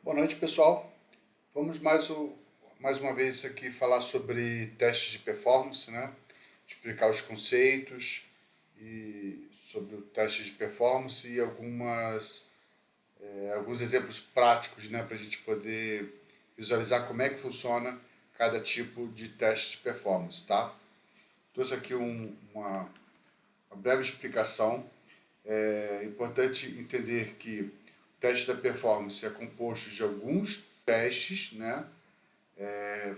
Boa noite, pessoal. Vamos mais uma vez aqui falar sobre testes de performance, né? Explicar os conceitos e sobre o teste de performance e alguns exemplos práticos, né? Para a gente poder visualizar como é que funciona cada tipo de teste de performance, tá? Trouxe aqui uma breve explicação. É importante entender que o teste da performance é composto de alguns testes, né?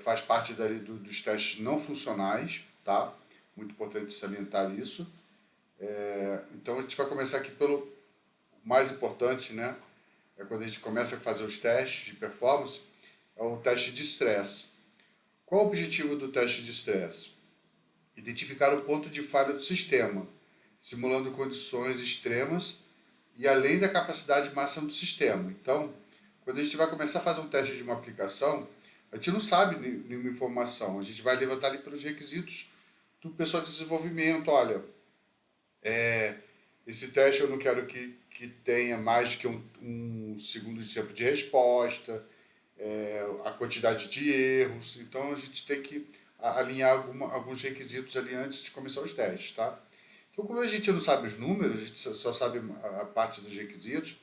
Faz parte dos testes não funcionais, tá? Muito importante salientar isso. Então a gente vai começar aqui pelo mais importante, né? É quando a gente começa a fazer os testes de performance, é o teste de estresse. Qual o objetivo do teste de estresse? Identificar o ponto de falha do sistema, simulando condições extremas e além da capacidade máxima do sistema. Então, quando a gente vai começar a fazer um teste de uma aplicação, a gente não sabe nenhuma informação. A gente vai levantar ali pelos requisitos do pessoal de desenvolvimento. Olha, esse teste eu não quero que tenha mais do que um segundo de tempo de resposta, a quantidade de erros. Então, a gente tem que alinhar alguns requisitos ali antes de começar os testes, tá? Então, como a gente não sabe os números, a gente só sabe a parte dos requisitos,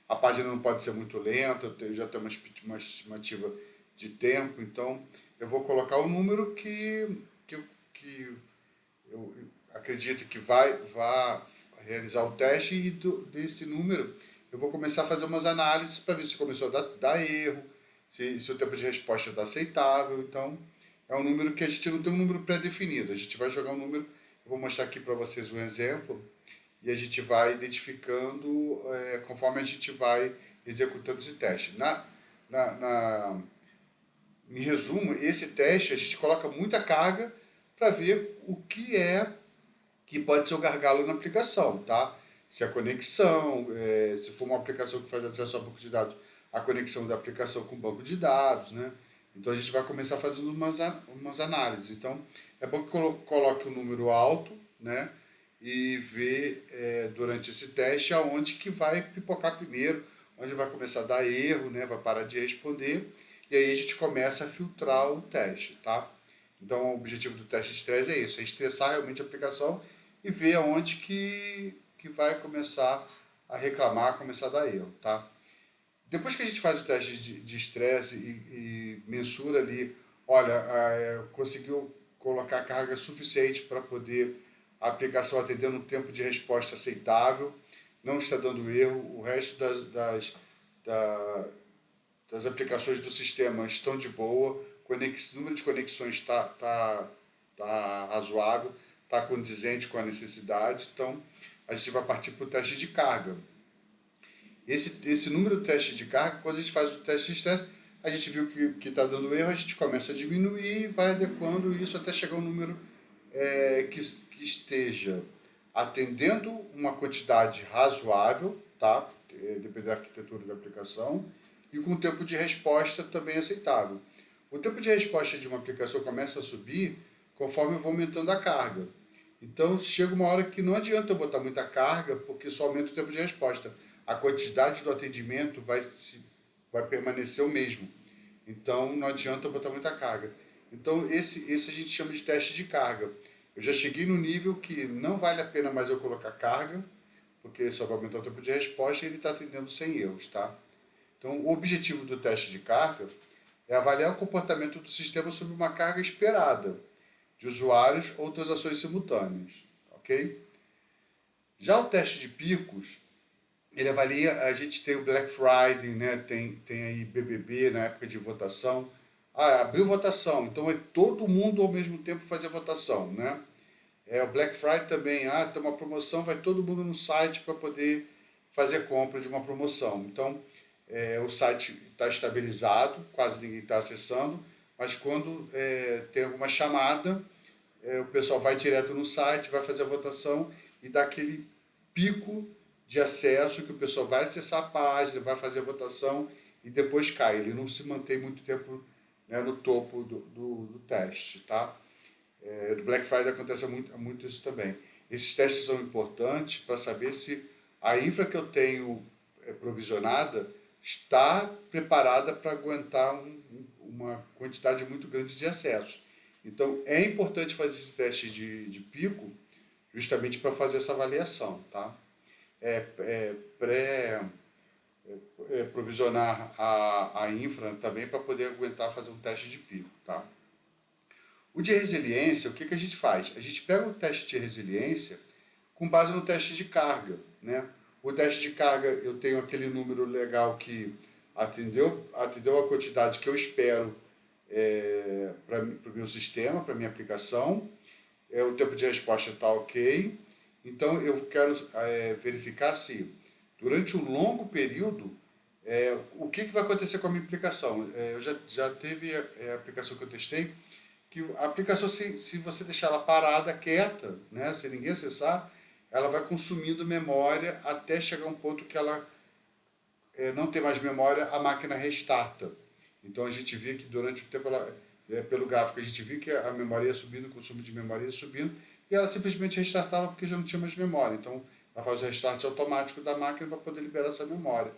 a página não pode ser muito lenta, eu já tenho uma estimativa de tempo, então eu vou colocar o número que eu acredito que vá realizar o teste e desse número eu vou começar a fazer umas análises para ver se começou a dar erro, se o tempo de resposta está aceitável. Então, é um número que a gente não tem um número pré-definido. A gente vai jogar um número, eu vou mostrar aqui para vocês um exemplo, e a gente vai identificando conforme a gente vai executando esse teste. Na, na, Em resumo, esse teste a gente coloca muita carga para ver o que pode ser o gargalo na aplicação, tá? Se a conexão, se for uma aplicação que faz acesso a banco de dados, a conexão da aplicação com o banco de dados, né? Então a gente vai começar fazendo umas análises. Então é bom que coloque um número alto, né? E ver durante esse teste aonde que vai pipocar primeiro, onde vai começar a dar erro, né? Vai parar de responder e aí a gente começa a filtrar o teste, tá? Então o objetivo do teste de estresse é isso, é estressar realmente a aplicação e ver aonde que vai começar a reclamar, começar a dar erro, tá? Depois que a gente faz o teste de estresse e mensura ali, olha, conseguiu colocar carga suficiente para poder a aplicação atender um tempo de resposta aceitável, não está dando erro, o resto das aplicações do sistema estão de boa, o número de conexões tá razoável, está condizente com a necessidade, então a gente vai partir para o teste de carga. Esse número de testes de carga, quando a gente faz o teste de estresse, a gente viu que está dando erro, a gente começa a diminuir e vai adequando isso até chegar a um número que esteja atendendo uma quantidade razoável, tá? Dependendo da arquitetura da aplicação, e com um tempo de resposta também aceitável. O tempo de resposta de uma aplicação começa a subir conforme eu vou aumentando a carga. Então chega uma hora que não adianta eu botar muita carga, porque só aumenta o tempo de resposta. A quantidade do atendimento vai permanecer o mesmo. Então não adianta eu botar muita carga. Então esse a gente chama de teste de carga. Eu já cheguei no nível que não vale a pena mais eu colocar carga, porque só vai aumentar o tempo de resposta e ele está atendendo sem erros, tá? Então o objetivo do teste de carga é avaliar o comportamento do sistema sob uma carga esperada de usuários ou transações simultâneas, ok? Já o teste de picos, ele avalia, a gente tem o Black Friday, né? Tem aí BBB na época de votação. Abriu votação, então é todo mundo ao mesmo tempo fazer votação, né? O Black Friday também, tem uma promoção, vai todo mundo no site para poder fazer compra de uma promoção. Então, o site está estabilizado, quase ninguém está acessando, mas quando tem alguma chamada, o pessoal vai direto no site, vai fazer a votação e dá aquele pico de acesso que o pessoal vai acessar a página, vai fazer a votação e depois cai. Ele não se mantém muito tempo, né, no topo do teste, tá? Do Black Friday acontece muito isso também. Esses testes são importantes para saber se a infra que eu tenho provisionada está preparada para aguentar uma quantidade muito grande de acessos. Então, é importante fazer esse teste de pico justamente para fazer essa avaliação, tá? Pré provisionar a infra também para poder aguentar fazer um teste de pico, tá? O de resiliência, o que a gente faz? A gente pega o teste de resiliência com base no teste de carga, né? O teste de carga, eu tenho aquele número legal que atendeu a quantidade que eu espero para o meu sistema, para a minha aplicação, o tempo de resposta está ok. Então, eu quero verificar se, durante um longo período, o que vai acontecer com a minha aplicação. Eu já teve a aplicação que eu testei, que a aplicação, se você deixar ela parada, quieta, né, sem ninguém acessar, ela vai consumindo memória até chegar a um ponto que ela não tem mais memória, a máquina restarta. Então a gente via que durante o tempo, pelo gráfico, a gente via que a memória ia subindo, o consumo de memória ia subindo, e ela simplesmente restartava porque já não tinha mais memória. Então ela faz o restart automático da máquina para poder liberar essa memória.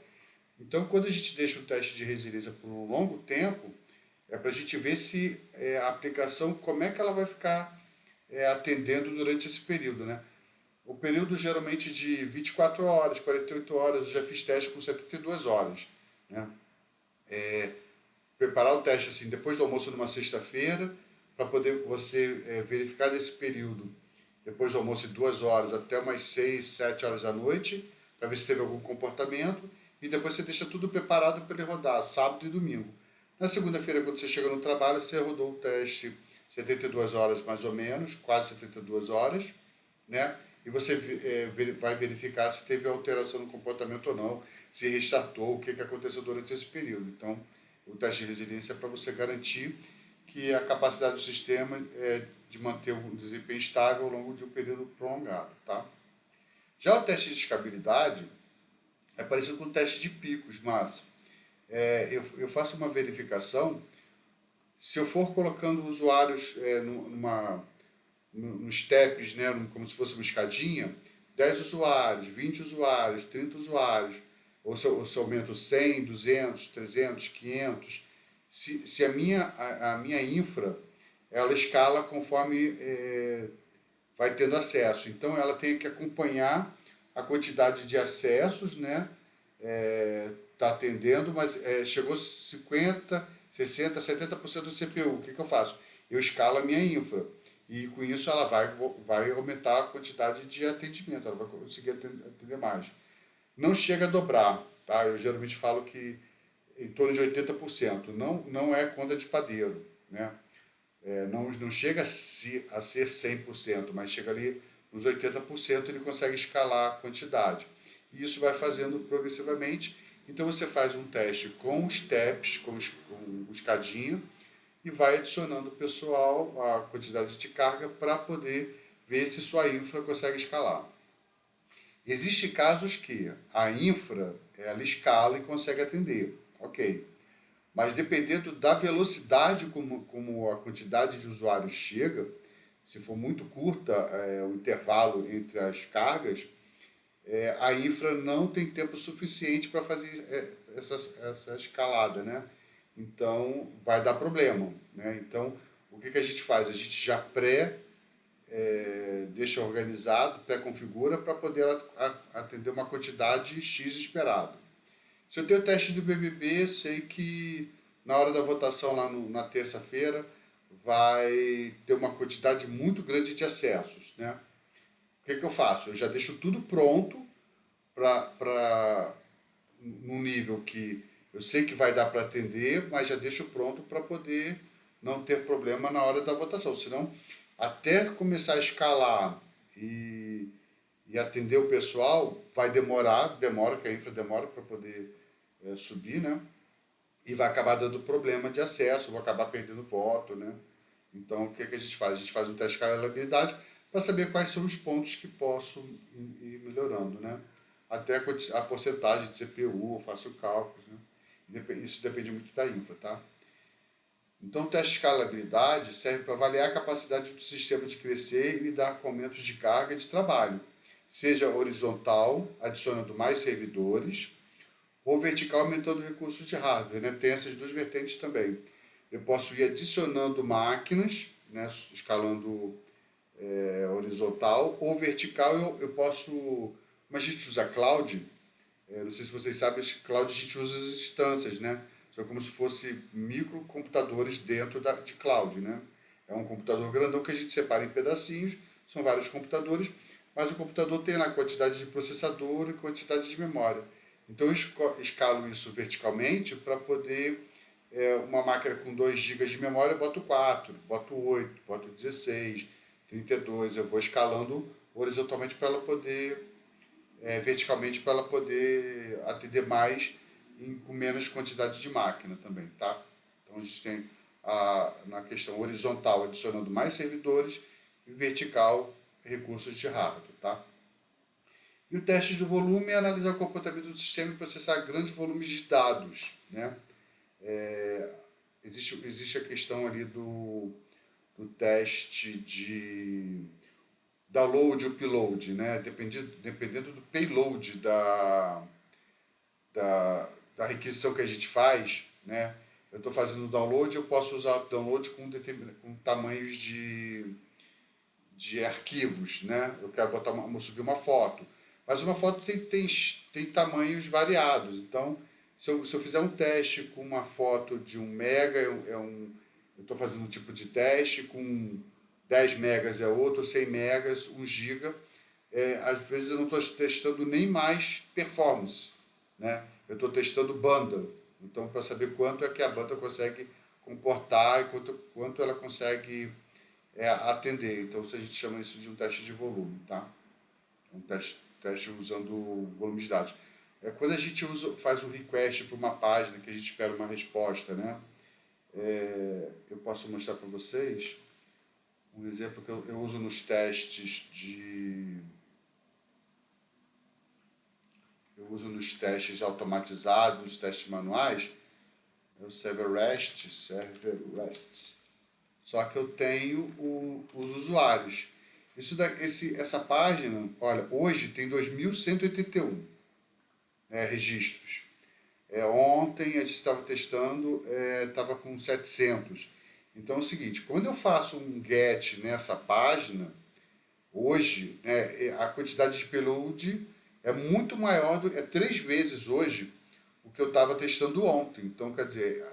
Então, quando a gente deixa o teste de resiliência por um longo tempo, é para a gente ver se a aplicação, como é que ela vai ficar atendendo durante esse período, né? O período geralmente de 24 horas, 48 horas, eu já fiz teste com 72 horas, né? Preparar o teste assim depois do almoço numa sexta-feira, para poder você verificar desse período, depois do almoço de 2 horas até umas 6, 7 horas da noite, para ver se teve algum comportamento, e depois você deixa tudo preparado para ele rodar, sábado e domingo. Na segunda-feira, quando você chega no trabalho, você rodou o teste 72 horas mais ou menos, quase 72 horas, né? E você vai verificar se teve alteração no comportamento ou não, se restartou, o que aconteceu durante esse período. Então, o teste de resiliência é para você garantir que a capacidade do sistema é de manter um desempenho estável ao longo de um período prolongado, tá? Já o teste de escabilidade é parecido com o teste de picos, mas eu faço uma verificação. Se eu for colocando usuários nos steps, né, como se fosse uma escadinha, 10 usuários, 20 usuários, 30 usuários, ou se eu aumento 100, 200, 300, 500, se a minha infra, ela escala conforme vai tendo acesso. Então, ela tem que acompanhar a quantidade de acessos, né? Está atendendo, mas chegou 50, 60, 70% do CPU. O que eu faço? Eu escalo a minha infra. E com isso ela vai aumentar a quantidade de atendimento, ela vai conseguir atender mais. Não chega a dobrar, tá? Eu geralmente falo que em torno de 80%. Não é conta de padeiro, né? Não chega a ser 100%, mas chega ali nos 80%, ele consegue escalar a quantidade. E isso vai fazendo progressivamente. Então você faz um teste com os steps, com o escadinho, e vai adicionando o pessoal, a quantidade de carga, para poder ver se sua infra consegue escalar. Existem casos que a infra ela escala e consegue atender, ok. Mas dependendo da velocidade como a quantidade de usuários chega, se for muito curta o intervalo entre as cargas, a infra não tem tempo suficiente para fazer essa escalada, né? Então, vai dar problema, né? Então, o que a gente faz? A gente já deixa organizado, pré-configura para poder atender uma quantidade X esperado. Se eu tenho o teste do BBB, sei que na hora da votação lá na terça-feira vai ter uma quantidade muito grande de acessos, né? O que eu faço? Eu já deixo tudo pronto para num nível que eu sei que vai dar para atender, mas já deixo pronto para poder não ter problema na hora da votação. Senão, até começar a escalar e atender o pessoal, vai demora, que a infra demora para poder subir, né? E vai acabar dando problema de acesso, vou acabar perdendo voto, né? Então, o que a gente faz? A gente faz um teste de escalabilidade para saber quais são os pontos que posso ir melhorando, né? Até a porcentagem de CPU, eu faço cálculos, né? Isso depende muito da infra, tá? Então, o teste de escalabilidade serve para avaliar a capacidade do sistema de crescer e lidar com aumentos de carga de trabalho, seja horizontal, adicionando mais servidores, ou vertical aumentando recursos de hardware, né? Tem essas duas vertentes também. Eu posso ir adicionando máquinas, né? Escalando horizontal, ou vertical eu posso, como a gente usa cloud, não sei se vocês sabem, cloud a gente usa as instâncias, né? São como se fosse microcomputadores dentro de cloud, né? É um computador grandão que a gente separa em pedacinhos, são vários computadores, mas o computador tem lá quantidade de processador e quantidade de memória. Então eu escalo isso verticalmente para poder, uma máquina com 2 gigas de memória, eu boto 4, boto 8, boto 16, 32, eu vou escalando horizontalmente para ela poder, verticalmente para ela poder atender mais com menos quantidade de máquina também, tá? Então a gente tem na questão horizontal adicionando mais servidores e vertical recursos de hardware, tá? E o teste de volume é analisar o comportamento do sistema e processar grandes volumes de dados, né? Existe a questão ali do teste de download e upload, né? Dependendo do payload da requisição que a gente faz, né? Eu estou fazendo download, eu posso usar download com tamanhos de arquivos, né? Eu quero subir uma foto, mas uma foto tem tamanhos variados. Então, se eu fizer um teste com uma foto de 1 mega, eu estou fazendo um tipo de teste, com 10 megas é outro, 100 megas, 1 giga. Às vezes eu não estou testando nem mais performance, né? Eu estou testando banda. Então, para saber quanto é que a banda consegue comportar e quanto ela consegue atender. Então, a gente chama isso de um teste de volume, tá? Um teste usando volume de dados. Quando a gente faz um request para uma página que a gente espera uma resposta, né? Eu posso mostrar para vocês um exemplo que eu uso nos testes automatizados, nos testes manuais, é o Server REST. Só que eu tenho os usuários. Essa página, olha, hoje tem 2.181 registros. Ontem a gente estava testando, estava com 700. Então é o seguinte, quando eu faço um get nessa página, hoje, né, a quantidade de payload é muito maior, é 3 vezes hoje o que eu estava testando ontem. Então, quer dizer,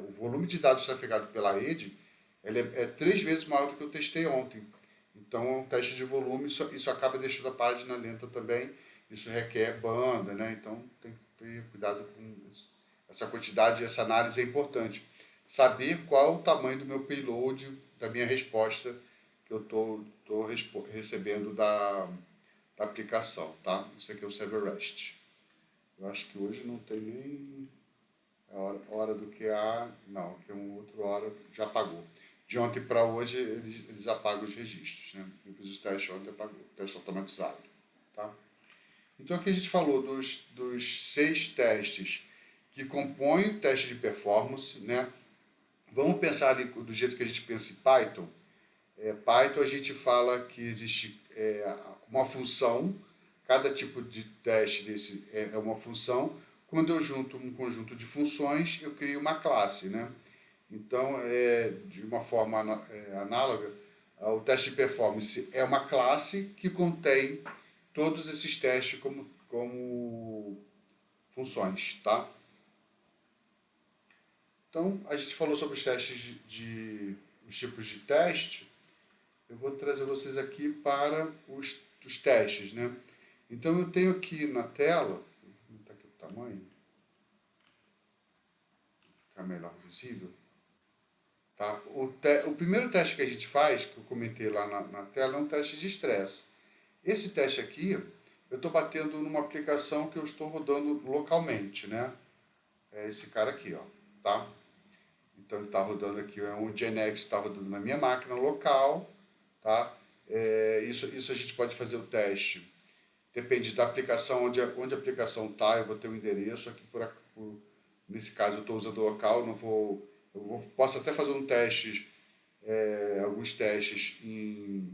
o volume de dados trafegado pela rede ele é 3 vezes maior do que eu testei ontem. Então, o teste de volume, isso acaba deixando a página lenta também. Isso requer banda, né? Então, tem que ter cuidado com essa quantidade, essa análise é importante. Saber qual o tamanho do meu payload, da minha resposta que eu estou recebendo da aplicação, tá? Isso aqui é o Server REST. Eu acho que hoje não tem nem hora do QA, não, que um outro hora já apagou. De ontem para hoje eles apagam os registros, né? Eu fiz o teste ontem, apagou, teste automatizado, tá? Então aqui a gente falou dos 6 testes que compõem o teste de performance, né? Vamos pensar ali do jeito que a gente pensa em Python. Python a gente fala que existe uma função, cada tipo de teste desse é uma função. Quando eu junto um conjunto de funções, eu crio uma classe, né? Então, de uma forma análoga, o teste de performance é uma classe que contém todos esses testes como funções, tá? Então, a gente falou sobre os testes os tipos de teste. Eu vou trazer vocês aqui para os testes, né? Então, eu tenho aqui na tela, vou aumentar aqui o tamanho, ficar melhor visível. Tá? O primeiro teste que a gente faz, que eu comentei lá na tela, é um teste de estresse. Esse teste aqui, eu estou batendo numa aplicação que eu estou rodando localmente, né? É esse cara aqui, ó, tá? Então ele está rodando aqui, é um GenX está rodando na minha máquina local, tá? Isso a gente pode fazer o teste. Depende da aplicação, onde a aplicação está, eu vou ter um endereço aqui nesse caso eu estou usando o local, não vou, posso até fazer alguns testes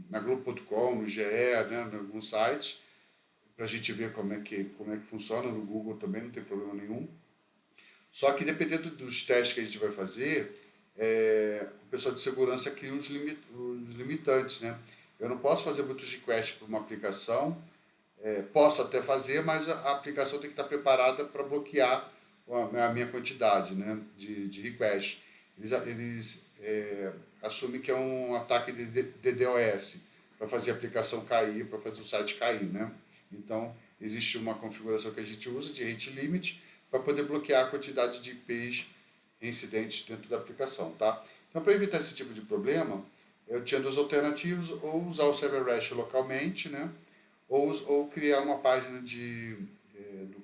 na Globo.com, no GE, né, em alguns sites, para a gente ver como é que funciona. No Google também não tem problema nenhum. Só que dependendo dos testes que a gente vai fazer, o pessoal de segurança cria os limitantes, né? Eu não posso fazer muitos requests para uma aplicação, posso até fazer, mas a aplicação tem que estar preparada para bloquear a minha quantidade, né, de requests. Eles assumem que é um ataque de DDoS, para fazer a aplicação cair, para fazer o site cair, né? Então, existe uma configuração que a gente usa de rate limit para poder bloquear a quantidade de IPs incidentes dentro da aplicação, tá? Então, para evitar esse tipo de problema, eu tinha duas alternativas: ou usar o CyberResh localmente, né? Ou criar uma página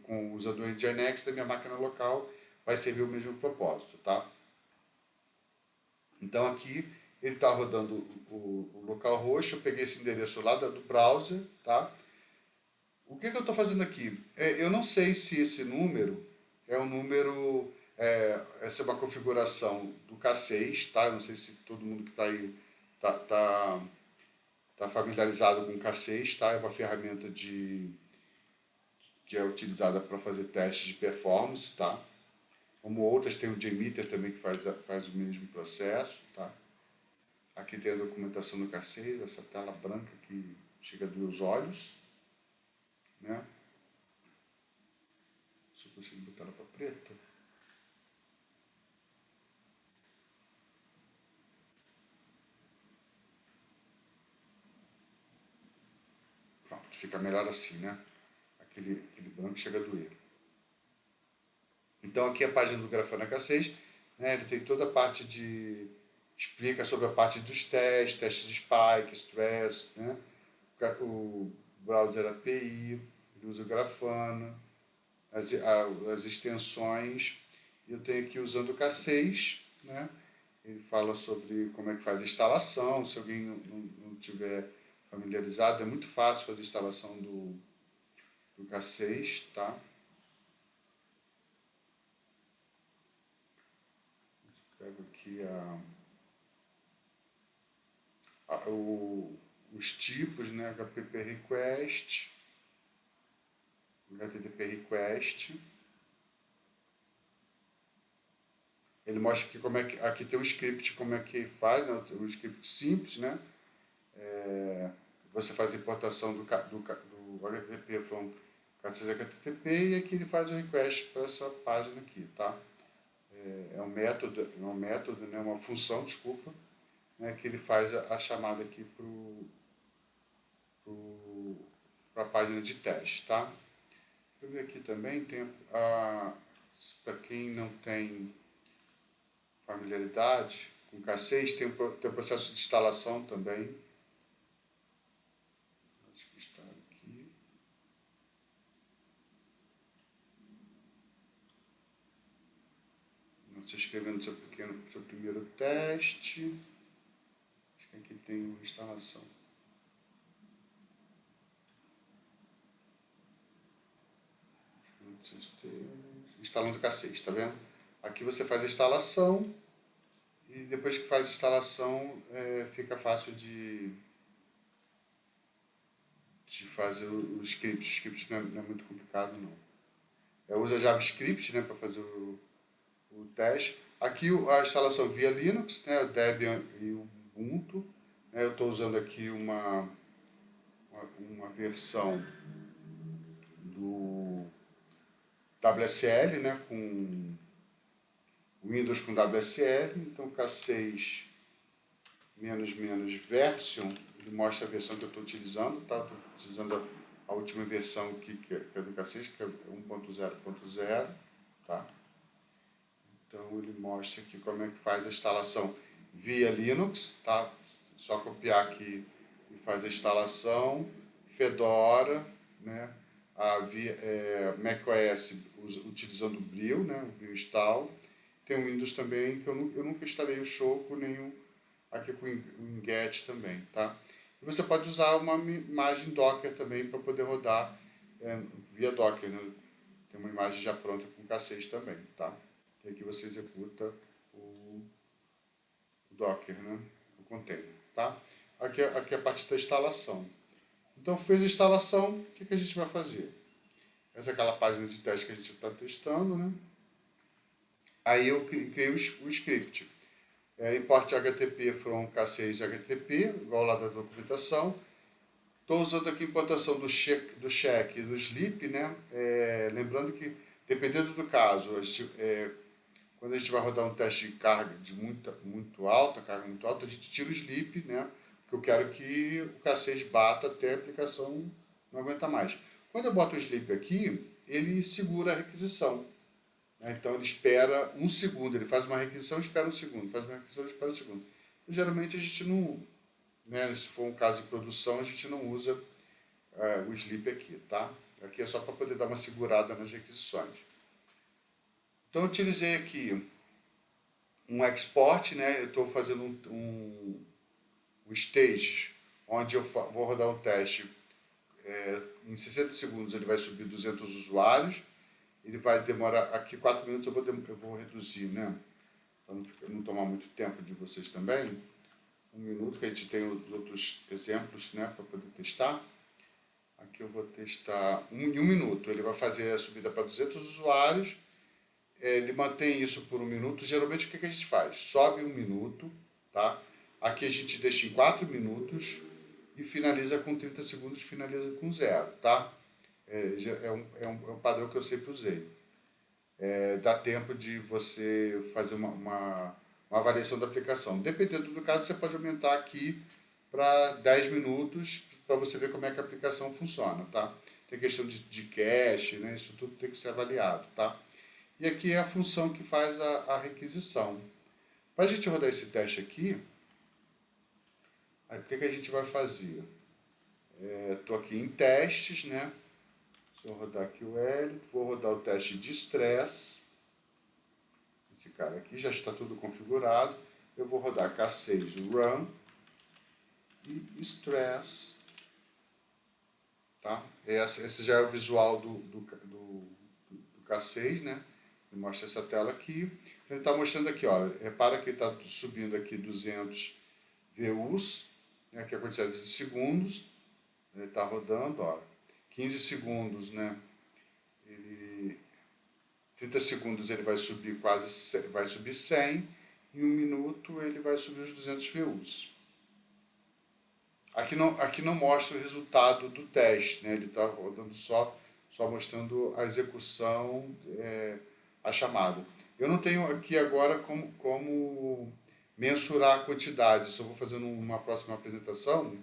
com usando o Nginx da minha máquina local, vai servir o mesmo propósito, tá? Então aqui ele está rodando o localhost, eu peguei esse endereço lá do browser, tá? O que eu estou fazendo aqui? Eu não sei se esse número é um número, essa é uma configuração do K6, tá? Eu não sei se todo mundo que está aí tá familiarizado com o K6, tá? É uma ferramenta que é utilizada para fazer testes de performance, tá? Como outras, tem o JMeter também que faz o mesmo processo, tá? Aqui tem a documentação do K6, essa tela branca que chega a doer os olhos, né? Se eu consigo botar ela para preta. Pronto, fica melhor assim, né? Aquele branco chega a doer. Então aqui é a página do Grafana K6, né? Ele tem toda a parte explica sobre a parte dos testes de spike, stress, né? O browser API, ele usa o Grafana, as extensões. Eu tenho aqui usando o K6, né? Ele fala sobre como é que faz a instalação. Se alguém não tiver familiarizado, é muito fácil fazer a instalação do K6, tá? Pego aqui os tipos, né? HTTP request, HTTP request. Ele mostra aqui como é que aqui tem um script, como é que faz, né? Um script simples, né? Você faz a importação do HTTP from K6 HTTP e aqui ele faz o request para essa página aqui, tá? É um método, né? Uma função, desculpa, né? Que ele faz a chamada aqui para a página de teste, tá? Deixa eu ver aqui também, tem para quem não tem familiaridade com K6, tem o processo de instalação também. Acho que está aqui. Você escrevendo seu primeiro teste. Acho que aqui tem instalação. Instalando K6, tá vendo? Aqui você faz a instalação e depois que faz a instalação fica fácil de fazer os scripts. O script não é muito complicado, não. Usa JavaScript, né, para fazer o teste. Aqui a instalação via Linux, né, o Debian e o Ubuntu. Eu estou usando aqui uma versão do WSL, né, com Windows com WSL. Então K6 version, ele mostra a versão que eu estou utilizando, tá? Estou utilizando a última versão aqui, que é do K6, que é 1.0.0, tá? Então ele mostra aqui como é que faz a instalação via Linux, tá? Só copiar aqui e faz a instalação. Fedora, né? macOS utilizando o Brio, né? O Brio Install. Tem o Windows também, que eu nunca instalei o Choco, nem aqui com o Enget também, tá? E você pode usar uma imagem Docker também para poder rodar via Docker, né? Tem uma imagem já pronta com K6 também, tá? E aqui você executa o Docker, né? O container, tá? Aqui é a parte da instalação. Então, fez a instalação, o que a gente vai fazer? Essa é aquela página de teste que a gente está testando, né? Aí eu criei o script. Import HTTP from K6 HTTP, igual lá da documentação. Estou usando aqui a importação do check e do sleep, né? Lembrando que, dependendo do caso, quando a gente vai rodar um teste de carga de muito alta, carga muito alta, a gente tira o sleep, né? Porque eu quero que o K6 bata até a aplicação não aguenta mais. Quando eu boto o sleep aqui, ele segura a requisição. Né? Então ele espera um segundo, ele faz uma requisição, espera um segundo, faz uma requisição, espera um segundo. E, geralmente a gente não, né? Se for um caso de produção, a gente não usa o sleep aqui, tá? Aqui é só para poder dar uma segurada nas requisições. Então eu utilizei aqui um export, né? Eu estou fazendo um stage, onde eu vou rodar um teste. Em 60 segundos ele vai subir 200 usuários. Ele vai demorar, aqui 4 minutos eu vou reduzir, né? Para não tomar muito tempo de vocês também. 1 minuto, que a gente tem os outros exemplos, né? Para poder testar. Aqui eu vou testar em 1 minuto. Ele vai fazer a subida para 200 usuários. Ele mantém isso por 1 minuto. Geralmente o que a gente faz? Sobe 1 minuto, tá? Aqui a gente deixa em 4 minutos e finaliza com 30 segundos, finaliza com 0, tá? É um padrão que eu sempre usei. Dá tempo de você fazer uma avaliação da aplicação. Dependendo do caso, você pode aumentar aqui para 10 minutos para você ver como é que a aplicação funciona, tá? Tem questão de cache, né? Isso tudo tem que ser avaliado, tá? E aqui é a função que faz a requisição. Para a gente rodar esse teste aqui, aí o que a gente vai fazer? Estou aqui em testes, né? Se eu rodar aqui o L, vou rodar o teste de stress. Esse cara aqui já está tudo configurado. Eu vou rodar K6 Run e Stress. Tá? Esse já é o visual do K6, né? Ele mostra essa tela aqui. Então, ele está mostrando aqui, ó. Repara que ele está subindo aqui 200 VUs, né? Que é a quantidade de segundos. Ele está rodando, ó. 15 segundos, né? 30 segundos ele vai subir vai subir 100. Em 1 minuto ele vai subir os 200 VUs. Aqui não mostra o resultado do teste, né? Ele está rodando só mostrando a execução, a chamada. Eu não tenho aqui agora como mensurar a quantidade. Isso eu vou fazer numa próxima apresentação,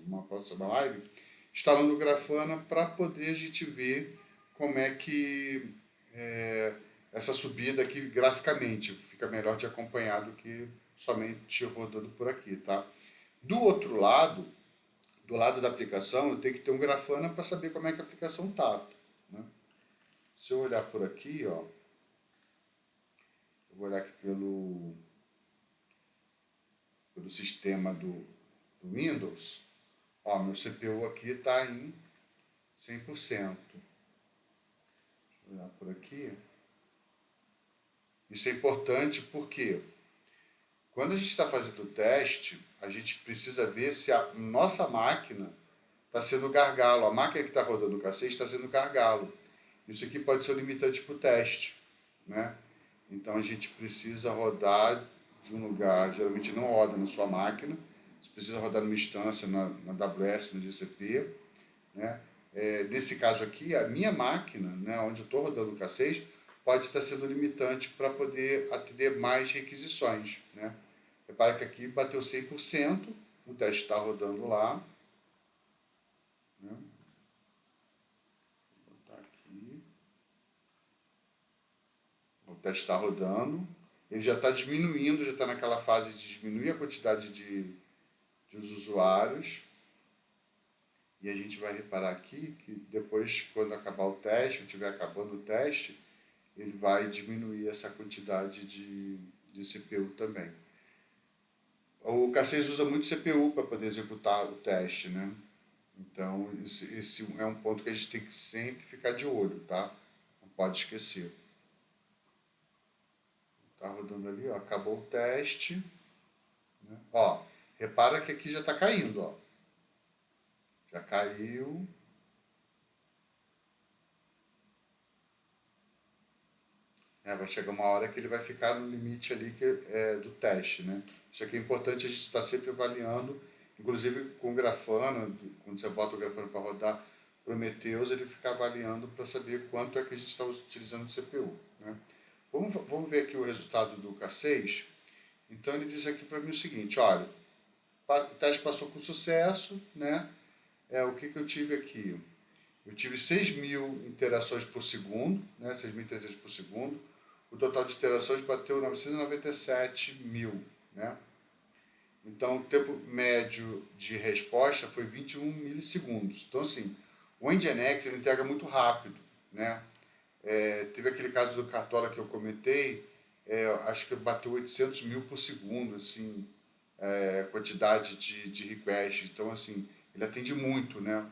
uma próxima live, instalando o Grafana para poder a gente ver como é que essa subida aqui graficamente fica melhor de acompanhar do que somente rodando por aqui, tá? Do outro lado, do lado da aplicação, eu tenho que ter um Grafana para saber como é que a aplicação está. Né? Se eu olhar por aqui, ó, eu vou olhar aqui pelo sistema do Windows, ó, meu CPU aqui está em 100%. Vou olhar por aqui. Isso é importante porque quando a gente está fazendo o teste, a gente precisa ver se a nossa máquina está sendo gargalo. A máquina que está rodando o K6 está sendo gargalo. Isso aqui pode ser um limitante para o teste. Né? Então a gente precisa rodar de um lugar, geralmente não roda na sua máquina, você precisa rodar numa instância na AWS, no GCP. Né? Nesse caso aqui, a minha máquina, né, onde eu estou rodando o K6, pode estar sendo limitante para poder atender mais requisições. Né? Repara que aqui bateu 100%, o teste está rodando lá. Né? Vou botar aqui. O teste está rodando. Ele já está diminuindo, já está naquela fase de diminuir a quantidade de usuários. E a gente vai reparar aqui que depois, quando acabar o teste, ou estiver acabando o teste, ele vai diminuir essa quantidade de CPU também. O K6 usa muito CPU para poder executar o teste, né? Então, esse é um ponto que a gente tem que sempre ficar de olho, tá? Não pode esquecer. Tá rodando ali, ó, acabou o teste. Né? Ó, repara que aqui já está caindo, ó. Já caiu. Vai chegar uma hora que ele vai ficar no limite ali do teste, né? Isso aqui é importante a gente estar sempre avaliando, inclusive com o Grafana, quando você bota o Grafana para rodar Prometheus, ele fica avaliando para saber quanto é que a gente está utilizando de CPU, né? Vamos ver aqui o resultado do K6. Então ele diz aqui para mim o seguinte, olha, o teste passou com sucesso, né? O que eu tive aqui? Eu tive 6.000 interações por segundo, né? 6.000 interações por segundo. O total de interações bateu 997 mil, né? Então, o tempo médio de resposta foi 21 milissegundos. Então, assim, o Nginx ele entrega muito rápido, né? Teve aquele caso do Cartola que eu comentei, acho que bateu 800 mil por segundo, assim, quantidade de request. Então, assim, ele atende muito, né?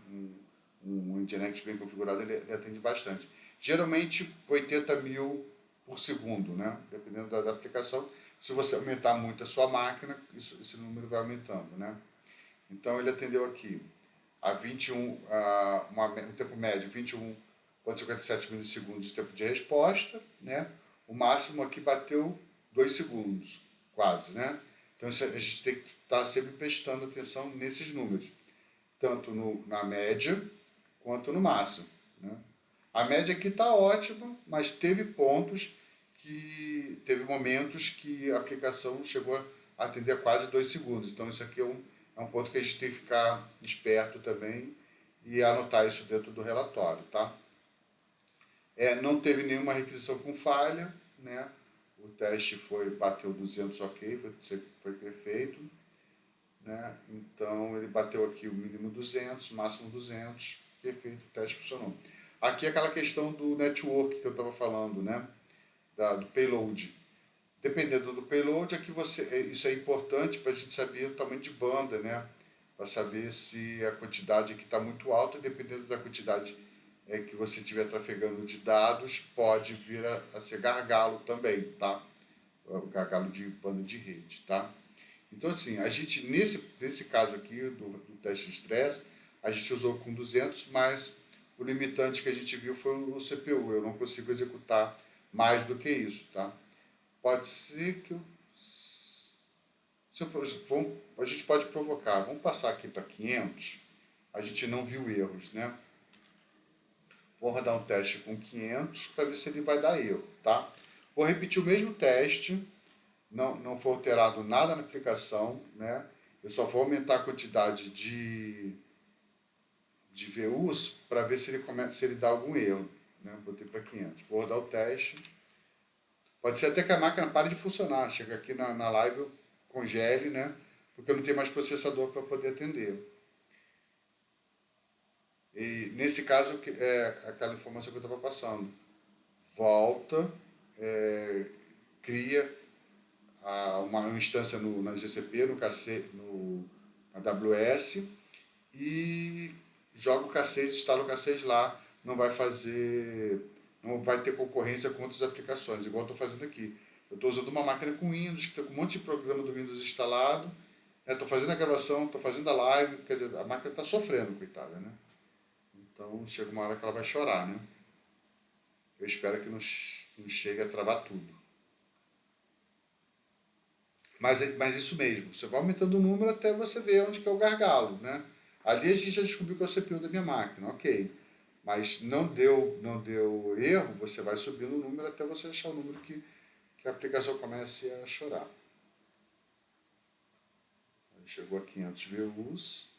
Um Nginx bem configurado, ele atende bastante. Geralmente, 80 mil por segundo, né? Dependendo da aplicação. Se você aumentar muito a sua máquina, esse número vai aumentando, né? Então, ele atendeu aqui a 21, um tempo médio, 21,57 milissegundos de tempo de resposta, né? O máximo aqui bateu 2 segundos, quase, né? Então, a gente tem que estar sempre prestando atenção nesses números, tanto na média quanto no máximo, né? A média aqui está ótima, mas teve momentos que a aplicação chegou a atender a quase 2 segundos. Então, isso aqui é um ponto que a gente tem que ficar esperto também e anotar isso dentro do relatório, tá? Não teve nenhuma requisição com falha, né? O teste bateu 200, ok, foi perfeito, né? Então, ele bateu aqui o mínimo 200, máximo 200, perfeito, o teste funcionou. Aqui é aquela questão do network que eu estava falando, né? Do payload. Dependendo do payload, isso é importante para a gente saber o tamanho de banda, né? Para saber se a quantidade aqui está muito alta, dependendo da quantidade que você estiver trafegando de dados, pode vir a ser gargalo também, tá? O gargalo de banda de rede, tá? Então, assim, a gente, nesse caso aqui do teste de estresse, a gente usou com 200, mas o limitante que a gente viu foi o CPU. Eu não consigo executar mais do que isso, tá? Pode ser que a gente pode provocar. Vamos passar aqui para 500. A gente não viu erros, né? Vou rodar um teste com 500 para ver se ele vai dar erro, tá? Vou repetir o mesmo teste. Não foi alterado nada na aplicação, né? Eu só vou aumentar a quantidade de VUs para ver se ele dá algum erro, né? Botei para 500. Vou rodar o teste. Pode ser até que a máquina pare de funcionar. Chega aqui na live, eu congele, né? Porque eu não tenho mais processador para poder atender. E nesse caso, aquela informação que eu estava passando. Volta, cria uma instância na GCP, na AWS, e joga o K6, instala o K6 lá, não vai ter concorrência com outras aplicações, igual eu estou fazendo aqui. Eu estou usando uma máquina com Windows, que tem um monte de programa do Windows instalado, estou fazendo a gravação, estou fazendo a live, quer dizer, a máquina está sofrendo, coitada, né? Então chega uma hora que ela vai chorar, né? Eu espero que não chegue a travar tudo. Mas isso mesmo, você vai aumentando o número até você ver onde que é o gargalo, né? Ali a gente já descobriu que é o CPU da minha máquina, ok. Mas não deu erro, você vai subindo o número até você achar o número que a aplicação comece a chorar. Chegou a 500 VUs.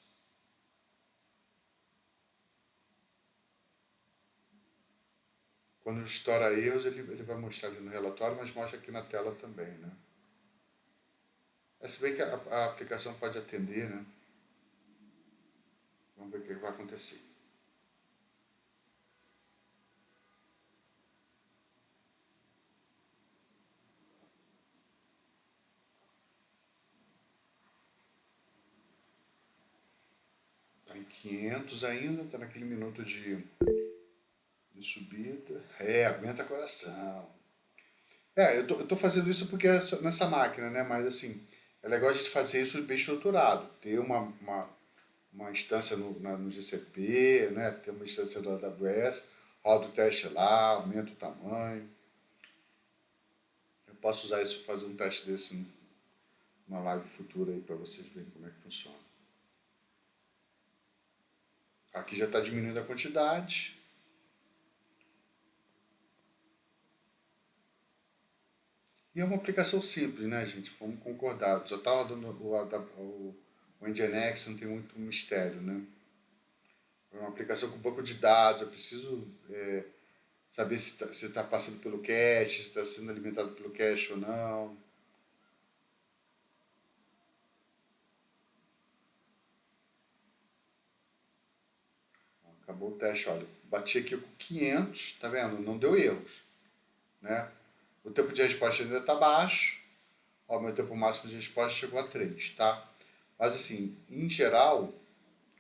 Quando estoura erros, ele vai mostrar ali no relatório, mas mostra aqui na tela também, né? Se bem que a aplicação pode atender, né? Vamos ver o que vai acontecer. Está em 500 ainda, está naquele minuto de subida. Aguenta coração. Eu tô fazendo isso porque é nessa máquina, né? Mas assim, é legal a gente fazer isso bem estruturado. Ter uma instância no GCP, né? Tem uma instância da AWS, roda o teste lá, aumenta o tamanho. Eu posso usar isso para fazer um teste desse numa live futura aí para vocês verem como é que funciona. Aqui já está diminuindo a quantidade. E é uma aplicação simples, né, gente? Vamos concordar. Só está rodando o Nginx, não tem muito mistério, né? É uma aplicação com pouco de dados. Eu preciso saber se está passando pelo cache, se está sendo alimentado pelo cache ou não. Acabou o teste, olha. Bati aqui com 500, tá vendo? Não deu erros, né? O tempo de resposta ainda está baixo. Ó, meu tempo máximo de resposta chegou a 3, tá? Mas assim, em geral,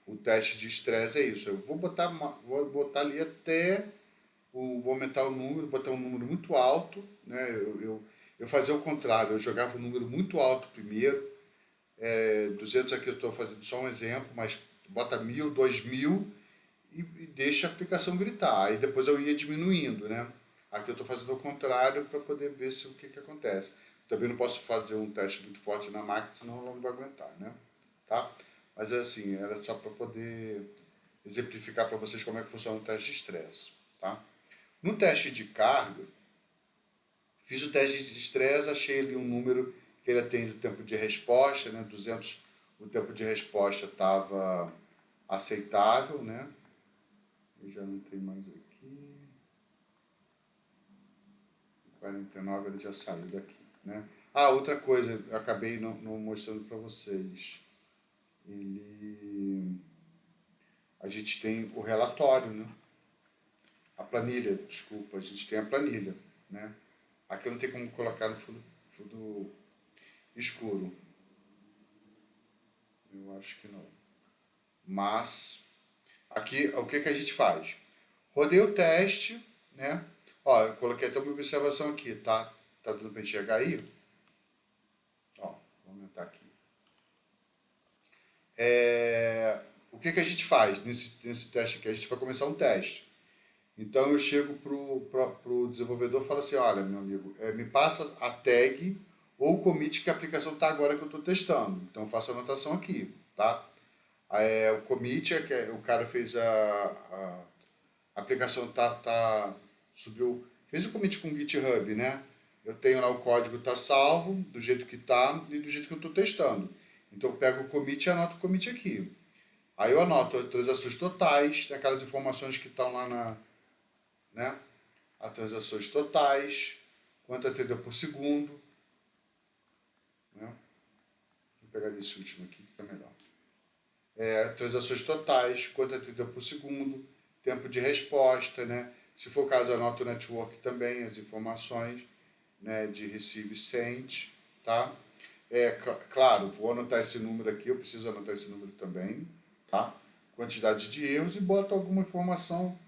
o teste de estresse é isso. Eu vou botar ali até vou aumentar o número, botar um número muito alto, né? Eu fazia o contrário, eu jogava um número muito alto primeiro. 200 aqui eu estou fazendo só um exemplo, mas bota 1000, 2000 e deixa a aplicação gritar. Aí depois eu ia diminuindo, né? Aqui eu estou fazendo o contrário para poder ver o que acontece. Também não posso fazer um teste muito forte na máquina, senão ela não vai aguentar, né? Tá? Mas é assim, era só para poder exemplificar para vocês como é que funciona o teste de estresse, tá? No teste de carga, fiz o teste de estresse, achei ali um número que ele atende o tempo de resposta, né? 200, o tempo de resposta estava aceitável, né? E já não tem mais aqui. 49 ele já saiu daqui, né? Ah, outra coisa, eu acabei não mostrando para vocês. A gente tem o relatório, né? A planilha, desculpa, a gente tem a planilha, né? Aqui não tem como colocar no fundo escuro. Eu acho que não. Mas, aqui, o que a gente faz? Rodei o teste, né? Ó, eu coloquei até uma observação aqui, tá? Tá dando para enxergar aí? Ó, vou aumentar aqui. O que a gente faz nesse teste aqui? A gente vai começar um teste. Então eu chego pro desenvolvedor e falo assim, olha, meu amigo, me passa a tag ou o commit que a aplicação está agora que eu estou testando. Então eu faço a anotação aqui, tá? O commit é que o cara fez a aplicação subiu, fez o commit com o GitHub, né? Eu tenho lá o código tá salvo, do jeito que tá e do jeito que eu estou testando. Então eu pego o commit e anoto o commit aqui. Aí eu anoto as transações totais, aquelas informações que estão lá né? As transações totais, quanto atendeu por segundo, né? Vou pegar esse último aqui que está melhor. Transações totais, quanto atendeu por segundo, tempo de resposta, né? Se for o caso, anoto o network também, as informações, né, de receive e send, tá? Claro, vou anotar esse número aqui, eu preciso anotar esse número também, tá? Quantidade de erros e boto alguma informação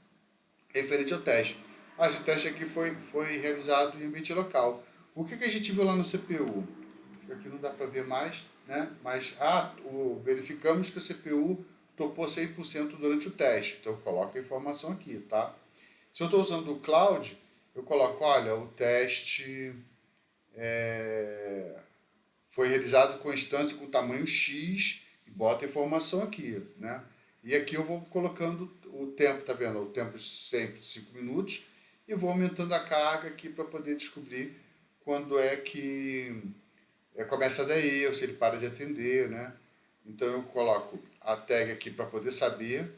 referente ao teste. Esse teste aqui foi realizado em ambiente local. O que a gente viu lá no CPU? Aqui não dá para ver mais, né? Mas verificamos que o CPU topou 100% durante o teste. Então eu coloco a informação aqui, tá? Se eu estou usando o cloud, eu coloco, olha, o teste foi realizado com instância com tamanho X e bota a informação aqui, né? E aqui eu vou colocando o tempo, tá vendo? O tempo sempre 5 minutos e vou aumentando a carga aqui para poder descobrir quando é que começa a dar erro, se ele para de atender, né? Então eu coloco a tag aqui para poder saber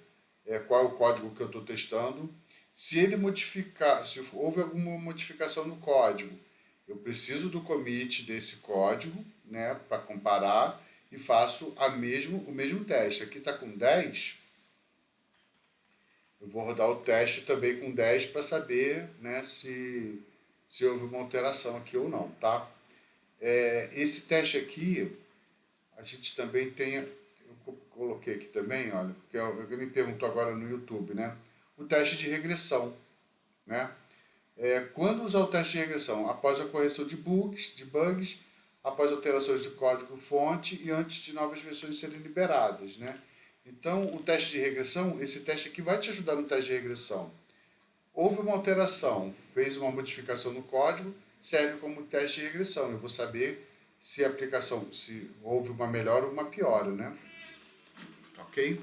qual é o código que eu estou testando. Se ele modificar, se houve alguma modificação no código, eu preciso do commit desse código, né, para comparar e faço o mesmo teste. Aqui está com 10, eu vou rodar o teste também com 10 para saber, né, se houve uma alteração aqui ou não, tá? Esse teste aqui, a gente também tem, eu coloquei aqui também, olha, porque alguém me perguntou agora no YouTube, né? O teste de regressão, né? Quando usar o teste de regressão? Após a correção de bugs, após alterações do código fonte e antes de novas versões serem liberadas, né? Então, o teste de regressão, esse teste aqui vai te ajudar no teste de regressão. Houve uma alteração, fez uma modificação no código, serve como teste de regressão. Eu vou saber se a aplicação, se houve uma melhora ou uma piora, né? Ok?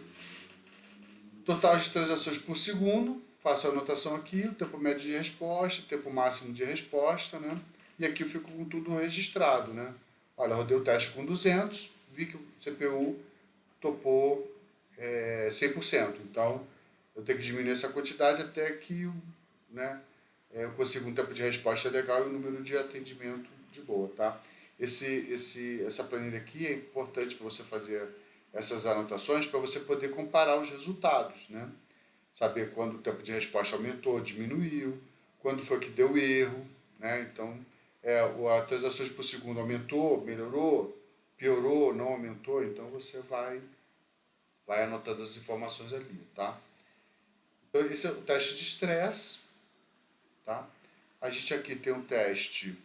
Total de transações por segundo, faço a anotação aqui, o tempo médio de resposta, tempo máximo de resposta, né? E aqui eu fico com tudo registrado, né? Olha, rodei o teste com 200, vi que o CPU topou 100%. Então, eu tenho que diminuir essa quantidade até que, né, eu consiga um tempo de resposta legal e um número de atendimento de boa, tá? Essa planilha aqui é importante para você fazer essas anotações para você poder comparar os resultados, né? Saber quando o tempo de resposta aumentou, diminuiu, quando foi que deu erro, né? Então, as transações por segundo aumentou, melhorou, piorou, não aumentou, então você vai anotando as informações ali, tá? Então, esse é o teste de estresse, tá? A gente aqui tem um teste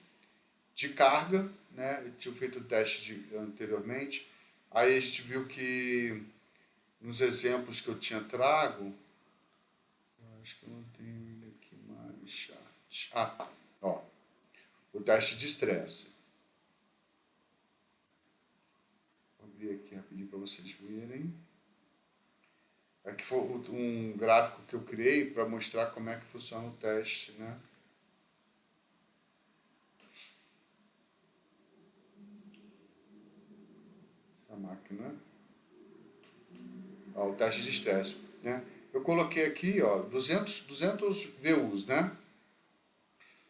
de carga, né? Eu tinha feito o teste anteriormente. Aí a gente viu que nos exemplos que eu tinha trago, acho que eu não tenho ele aqui mais, chat. Ah, tá. Ó, o teste de estresse. Vou abrir aqui rapidinho para vocês verem. Aqui foi um gráfico que eu criei para mostrar como é que funciona o teste, né? A máquina. Ó, o teste de estresse, né? Eu coloquei aqui, ó, 200 VUs, né?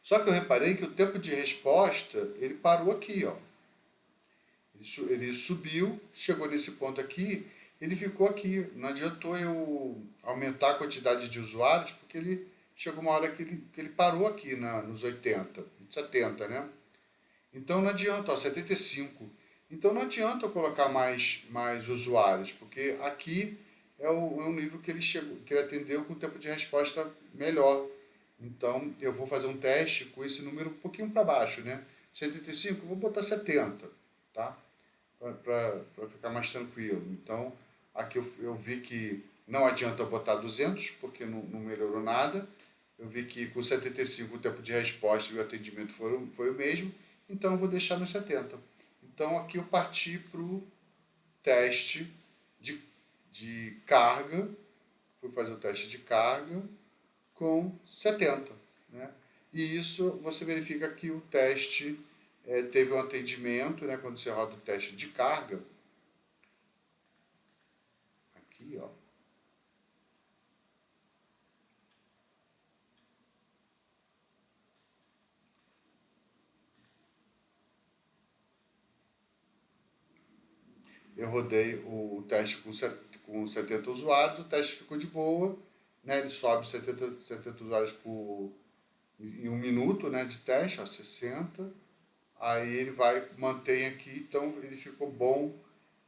Só que eu reparei que o tempo de resposta, ele parou aqui, ó. Ele subiu, chegou nesse ponto aqui, ele ficou aqui. Não adiantou eu aumentar a quantidade de usuários, porque ele chegou uma hora que ele parou aqui nos 80, 70, né? Então não adianta, ó, 75. Então não adianta eu colocar mais usuários, porque aqui é um nível que ele chegou, que ele atendeu com tempo de resposta melhor. Então eu vou fazer um teste com esse número um pouquinho para baixo, né? 75, eu vou botar 70, tá? Para ficar mais tranquilo. Então aqui eu vi que não adianta eu botar 200, porque não melhorou nada. Eu vi que com 75 o tempo de resposta e o atendimento foi o mesmo, então eu vou deixar nos 70. Então aqui eu parti para o teste de carga, fui fazer o teste de carga com 70. Né? E isso você verifica que o teste teve um atendimento, né? Quando você roda o teste de carga, aqui ó, eu rodei o teste com 70 usuários, o teste ficou de boa, né? Ele sobe 70 usuários em um minuto, né, de teste, ó, 60. Aí ele mantém aqui, então ele ficou bom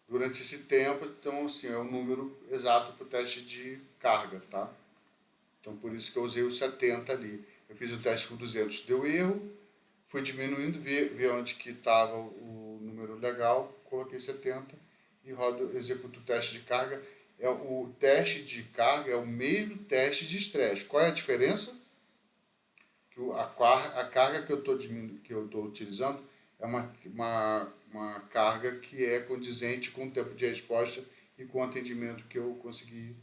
durante esse tempo. Então, assim, é o número exato para o teste de carga, tá? Então, por isso que eu usei o 70 ali. Eu fiz o teste com 200, deu erro, fui diminuindo, vi onde que estava o número legal, coloquei 70 e executo o teste de carga. O teste de carga é o mesmo teste de estresse. Qual é a diferença? Que a carga que eu estou utilizando é uma carga que é condizente com o tempo de resposta e com o atendimento que eu consegui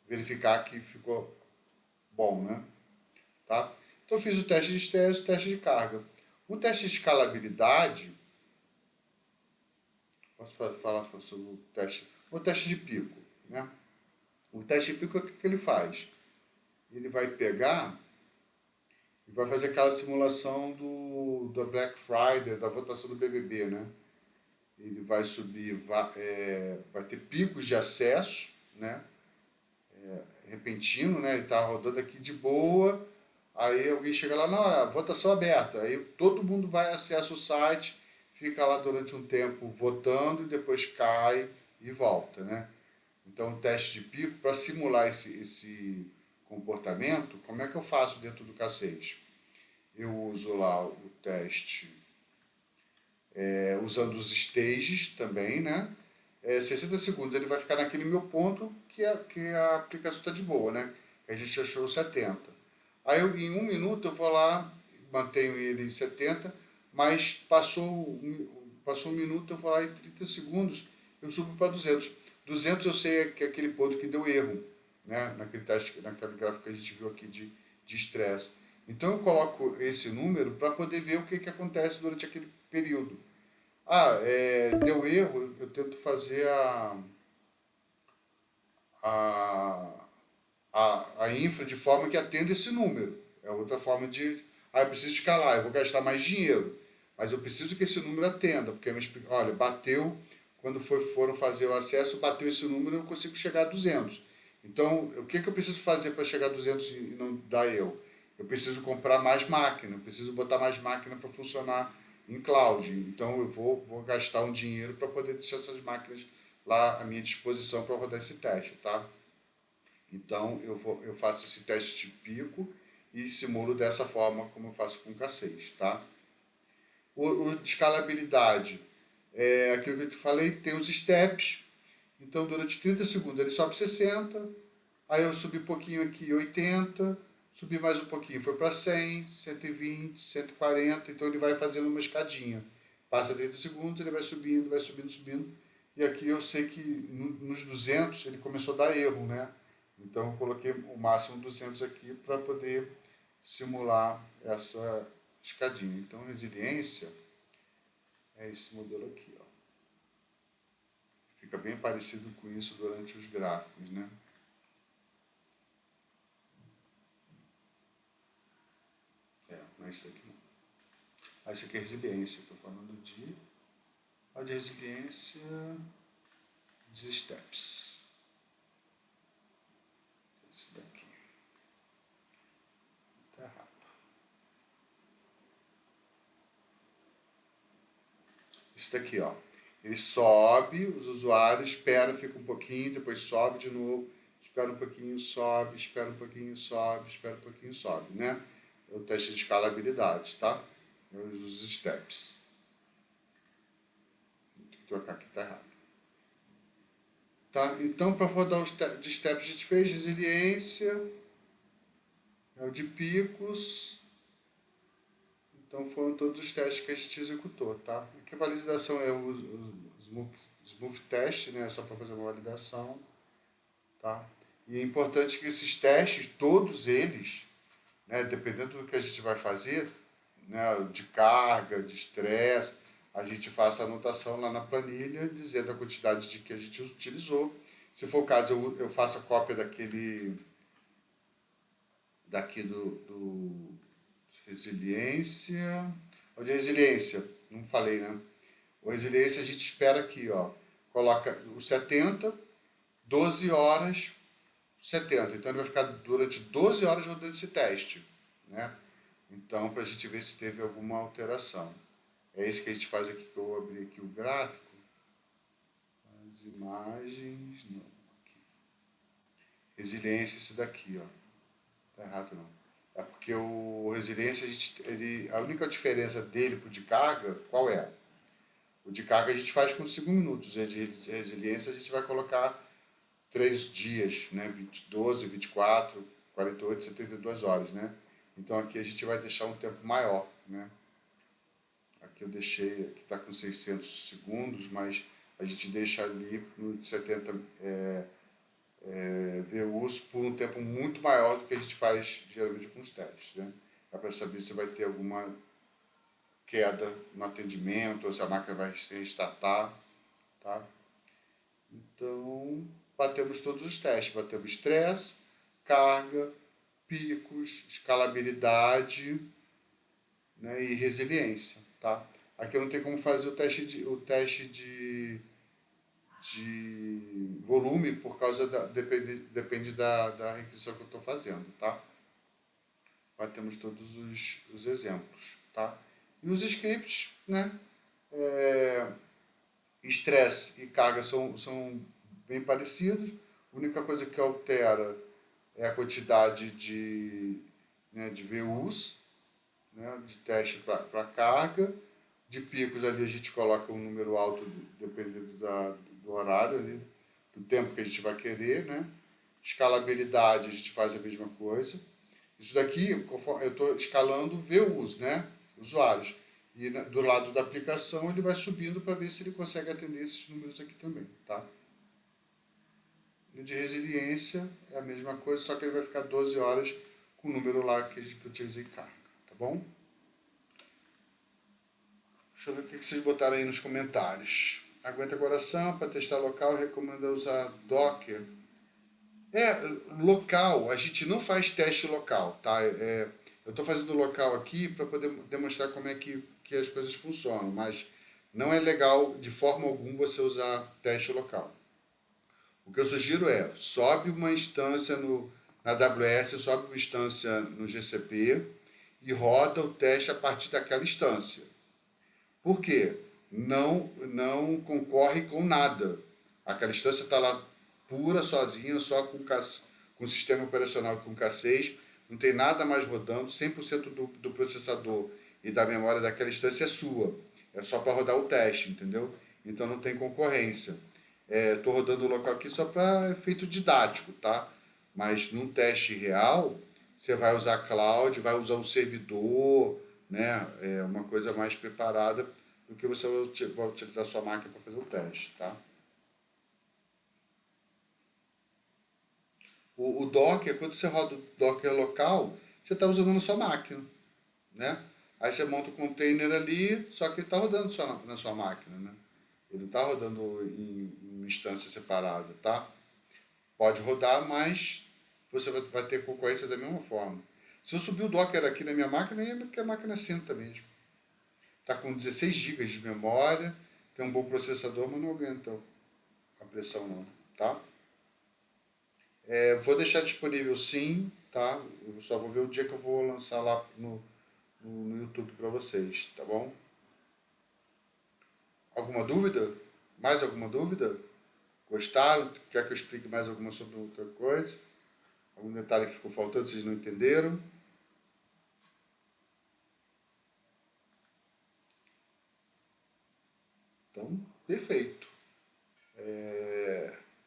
verificar que ficou bom, né? Tá? Então, eu fiz o teste de estresse, o teste de carga. O teste de escalabilidade, posso falar sobre o teste de pico, né? O teste de pico, o que ele faz? Ele vai pegar e vai fazer aquela simulação do Black Friday, da votação do BBB, né? Ele vai subir, vai ter picos de acesso, né? Repentino, né? Ele está rodando aqui de boa, aí alguém chega lá, não, votação aberta, aí todo mundo vai acessa o site, fica lá durante um tempo votando e depois cai e volta, né? Então, teste de pico, para simular esse comportamento, como é que eu faço dentro do K6? Eu uso lá o teste usando os stages também, né? 60 segundos ele vai ficar naquele meu ponto que a aplicação está de boa, né? A gente achou 70. Aí em 1 minuto eu vou lá, mantenho ele em 70, mas passou 1 minuto, eu vou lá em 30 segundos, eu subo para 200. 200 eu sei que é aquele ponto que deu erro, né? Naquele teste, naquele gráfico que a gente viu aqui de estresse. Então eu coloco esse número para poder ver o que acontece durante aquele período. Deu erro, eu tento fazer a, a infra de forma que atenda esse número. É outra forma de. Eu preciso escalar, eu vou gastar mais dinheiro, mas eu preciso que esse número atenda, porque me explica, olha, bateu, quando foram fazer o acesso, bateu esse número, eu consigo chegar a 200. Então, o que eu preciso fazer para chegar a 200 e não dar erro? Eu preciso comprar mais máquina, eu preciso botar mais máquina para funcionar em cloud. Então, eu vou gastar um dinheiro para poder deixar essas máquinas lá à minha disposição para rodar esse teste, tá? Então, eu faço esse teste de pico e simulo dessa forma como eu faço com o K6, tá? O de escalabilidade, aquilo que eu te falei, tem os steps. Então, durante 30 segundos ele sobe 60, aí eu subi um pouquinho aqui, 80, subi mais um pouquinho, foi para 100, 120, 140, então ele vai fazendo uma escadinha. Passa 30 segundos, ele vai subindo, subindo. E aqui eu sei que nos 200 ele começou a dar erro, né? Então eu coloquei o máximo 200 aqui para poder simular essa escadinha. Então resiliência é esse modelo aqui, ó. Fica bem parecido com isso durante os gráficos, né? Não é isso aqui não. Isso aqui é resiliência, estou falando de resiliência de steps. Esse daqui. Está errado. Esse daqui, ó. Ele sobe, os usuários esperam, fica um pouquinho, depois sobe de novo, espera um pouquinho, sobe, espera um pouquinho, sobe, espera um pouquinho, sobe, né? É o teste de escalabilidade, tá? Os steps. Tem que trocar aqui, tá errado. Tá? Então, para rodar os de steps, a gente fez resiliência, o de picos. Então, foram todos os testes que a gente executou, tá? Aqui a validação é o smooth test, né? Só para fazer uma validação, tá? E é importante que esses testes, todos eles, né, dependendo do que a gente vai fazer, né, de carga, de estresse, a gente faça a anotação lá na planilha, dizendo a quantidade de que a gente utilizou. Se for o caso, eu faço a cópia daqui do resiliência. O de resiliência, não falei, né? O resiliência a gente espera aqui, ó. Coloca o 70, 12 horas, 70. Então ele vai ficar durante 12 horas rodando esse teste, né? Então, para a gente ver se teve alguma alteração. É isso que a gente faz aqui, que eu abri aqui o gráfico. As imagens, não. Aqui. Resiliência, isso daqui, ó. Tá errado não. É porque o resiliência, a única diferença dele pro de carga, qual é? O de carga a gente faz com 5 minutos. O de resiliência a gente vai colocar 3 dias, né? 12, 24, 48, 72 horas, né? Então aqui a gente vai deixar um tempo maior, né? Aqui eu deixei, aqui está com 600 segundos, mas a gente deixa ali no 70 VUs por um tempo muito maior do que a gente faz geralmente com os testes, né? É para saber se vai ter alguma queda no atendimento, ou se a máquina vai se restartar, tá? Então, batemos todos os testes, batemos estresse, carga, picos, escalabilidade, né, e resiliência, tá? Aqui não tem como fazer o teste de volume por causa depende da requisição que eu estou fazendo, tá? Batemos todos os exemplos, tá? E os scripts, né? Estresse e carga são bem parecidos. A única coisa que altera é a quantidade de VUs, né, de teste para carga. De picos ali a gente coloca um número alto dependendo do horário ali, do tempo que a gente vai querer, né? Escalabilidade, a gente faz a mesma coisa. Isso daqui, eu estou escalando VUs, né? Usuários. E do lado da aplicação ele vai subindo para ver se ele consegue atender esses números aqui também, tá? No de resiliência é a mesma coisa, só que ele vai ficar 12 horas com o número lá que eu utilizei carga, tá bom? Deixa eu ver o que vocês botaram aí nos comentários. Aguenta coração, para testar local, recomenda usar Docker. Local, a gente não faz teste local, tá? Eu estou fazendo local aqui para poder demonstrar como é que as coisas funcionam, mas não é legal de forma alguma você usar teste local. O que eu sugiro é, sobe uma instância na AWS, sobe uma instância no GCP e roda o teste a partir daquela instância. Por quê? Não concorre com nada. Aquela instância está lá pura, sozinha, só com o sistema operacional com K6, não tem nada mais rodando, 100% do processador e da memória daquela instância é sua. É só para rodar o teste, entendeu? Então não tem concorrência. Estou rodando o local aqui só para efeito didático, tá? Mas num teste real, você vai usar cloud, vai usar um servidor, né? É uma coisa mais preparada do que você vai utilizar a sua máquina para fazer o teste, tá? O Docker, quando você roda o Docker local, você está usando na sua máquina, né? Aí você monta o container ali, só que ele está rodando só na sua máquina, né? Ele não está rodando em instância separada, tá? Pode rodar, mas você vai ter concorrência da mesma forma. Se eu subir o Docker aqui na minha máquina, é porque a máquina senta mesmo. Está com 16 GB de memória, tem um bom processador, mas não aguenta a pressão não, tá? Vou deixar disponível sim, tá? Eu só vou ver o dia que eu vou lançar lá no YouTube para vocês, tá bom? Alguma dúvida? Mais alguma dúvida? Gostaram? Quer que eu explique mais alguma sobre outra coisa? Algum detalhe que ficou faltando, vocês não entenderam? Então, perfeito.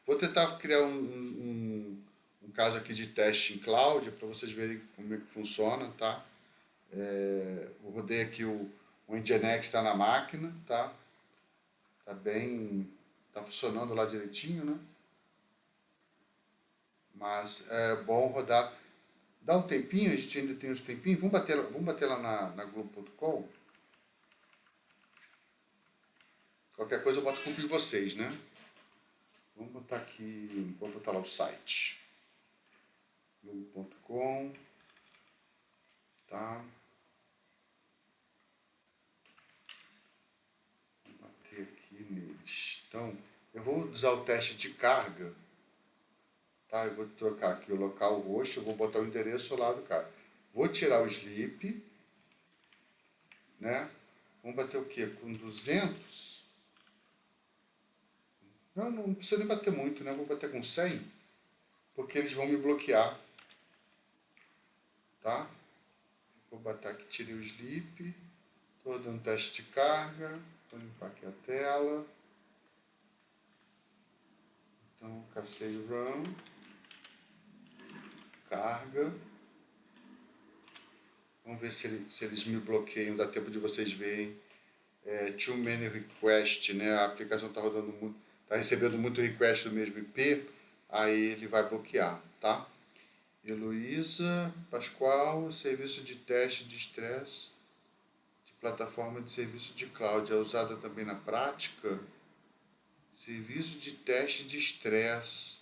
Vou tentar criar um caso aqui de teste em cloud para vocês verem como é que funciona, tá? Eu rodei aqui o Nginx está na máquina, tá? Tá funcionando lá direitinho, né? Mas é bom rodar. Dá um tempinho, a gente ainda tem uns tempinhos. Vamos bater lá na Globo.com. Qualquer coisa eu boto culpa em vocês, né? Vamos botar aqui, vou botar lá o site. Globo.com. Tá? Vou bater aqui neles. Então, eu vou usar o teste de carga. Tá? Eu vou trocar aqui o local roxo, eu vou botar o endereço lá do cara. Vou tirar o sleep, né? Vamos bater o quê? Com 200? Não precisa nem bater muito, né? Vou bater com 100, porque eles vão me bloquear, tá? Vou botar aqui, tirei o sleep, estou dando teste de carga, vou limpar aqui a tela. Então, K6 Run, carga. Vamos ver se eles me bloqueiam, dá tempo de vocês verem. Too many requests, né? A aplicação está rodando muito, está recebendo muito request do mesmo IP, aí ele vai bloquear, tá? Heloísa Pascoal, serviço de teste de estresse de plataforma de serviço de cloud, é usada também na prática? Serviço de teste de estresse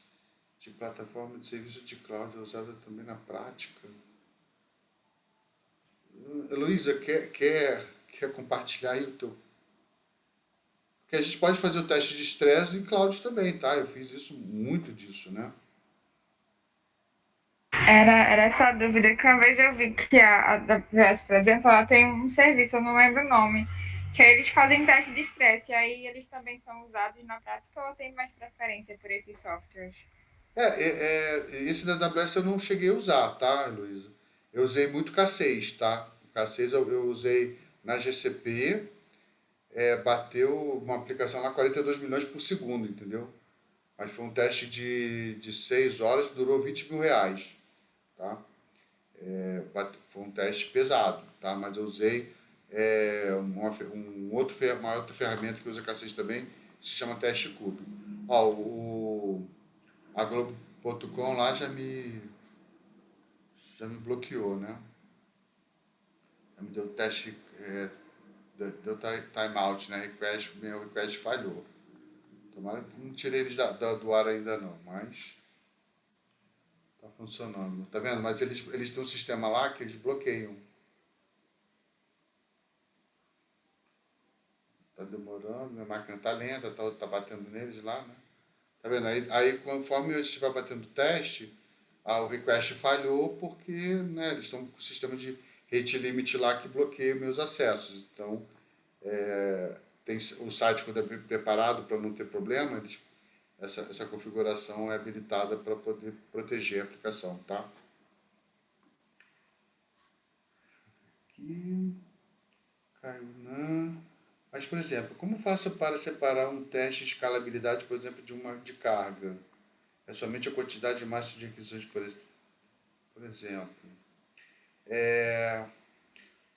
de plataforma de serviço de cloud é usada também na prática? Heloísa, quer compartilhar aí o teu... Porque a gente pode fazer o teste de estresse em cloud também, tá? Eu fiz muito disso, né? Era essa dúvida que uma vez eu vi que a AWS, por exemplo, ela tem um serviço, eu não lembro o nome, que aí eles fazem teste de estresse, e aí eles também são usados na prática ou tem mais preferência por esses softwares? Esse da AWS eu não cheguei a usar, tá, Luísa? Eu usei muito K6, tá? O K6 eu usei na GCP, bateu uma aplicação lá 42 milhões por segundo, entendeu? Mas foi um teste de 6 horas, durou 20 mil reais, tá? Foi um teste pesado, tá? Mas eu usei uma outra ferramenta que usa cacete também, se chama teste Cube. Ó, a Globo.com lá já me bloqueou, né? Já me deu teste, deu timeout, né? Meu request falhou. Tomara que não tirei eles do ar ainda não, mas tá funcionando. Tá vendo? Mas eles têm um sistema lá que eles bloqueiam. Tá demorando, minha máquina tá lenta, tá batendo neles lá, né? Tá vendo? Aí conforme eu estiver batendo o teste, o request falhou porque, né, eles estão com o sistema de rate limit lá que bloqueia meus acessos. Então, tem o site quando é preparado para não ter problema, essa configuração é habilitada para poder proteger a aplicação, tá? Aqui, caiu não. Mas, por exemplo, como faço para separar um teste de escalabilidade, por exemplo, de carga? É somente a quantidade máxima de requisições, por exemplo.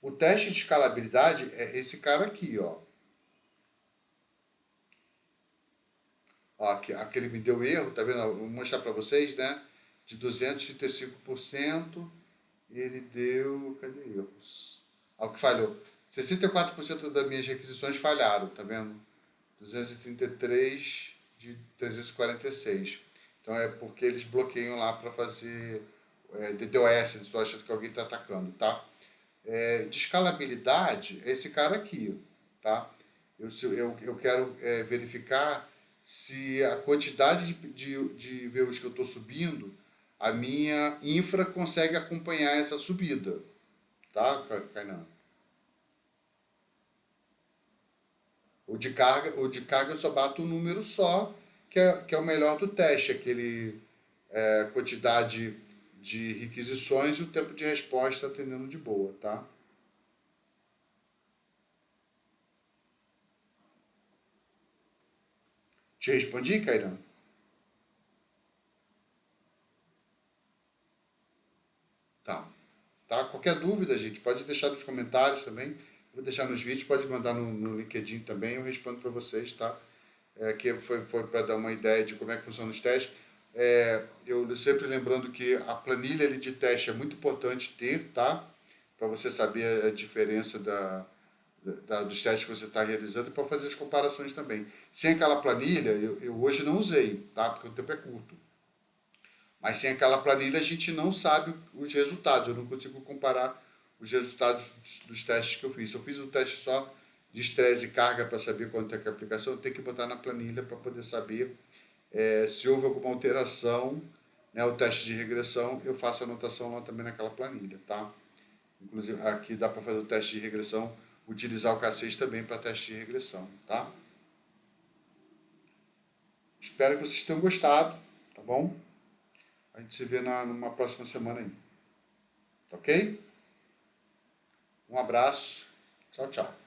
O teste de escalabilidade é esse cara aqui, ó. Ó, aqui ele me deu erro, tá vendo? Vou mostrar para vocês, né? De 235%, ele deu. Cadê erros? Ó, o que falhou. 64% das minhas requisições falharam, tá vendo? 233 de 346. Então é porque eles bloqueiam lá para fazer DDoS, estou achando que alguém está atacando, tá? De escalabilidade, é esse cara aqui, tá? Eu quero verificar se a quantidade de views que eu estou subindo, a minha infra consegue acompanhar essa subida, tá, Kainan? O de carga eu só bato um número só, que é o melhor do teste, aquele quantidade de requisições e o tempo de resposta atendendo de boa, tá? Te respondi, Kainan? Tá. Tá? Qualquer dúvida, gente, pode deixar nos comentários também. Vou deixar nos vídeos, pode mandar no LinkedIn também, eu respondo para vocês, tá? Que foi para dar uma ideia de como é que funcionam os testes. Eu sempre lembrando que a planilha ali de teste é muito importante ter, tá? Para você saber a diferença dos testes que você está realizando e para fazer as comparações também. Sem aquela planilha, eu hoje não usei, tá? Porque o tempo é curto. Mas sem aquela planilha a gente não sabe os resultados. Eu não consigo comparar os resultados dos testes que eu fiz. Se eu fiz um teste só de estresse e carga para saber quanto é que é a aplicação, eu tenho que botar na planilha para poder saber se houve alguma alteração, né, o teste de regressão, eu faço a anotação lá também naquela planilha, tá? Inclusive aqui dá para fazer o teste de regressão, utilizar o K6 também para teste de regressão, tá? Espero que vocês tenham gostado, tá bom? A gente se vê numa próxima semana aí. Tá ok? Um abraço. Tchau, tchau.